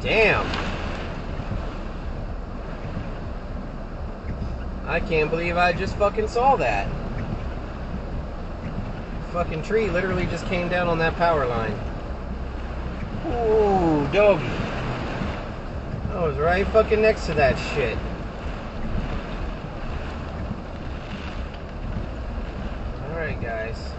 Damn. I can't believe I just fucking saw that. Fucking tree literally just came down on that power line. Ooh, doggy. I was right fucking next to that shit. Alright, guys.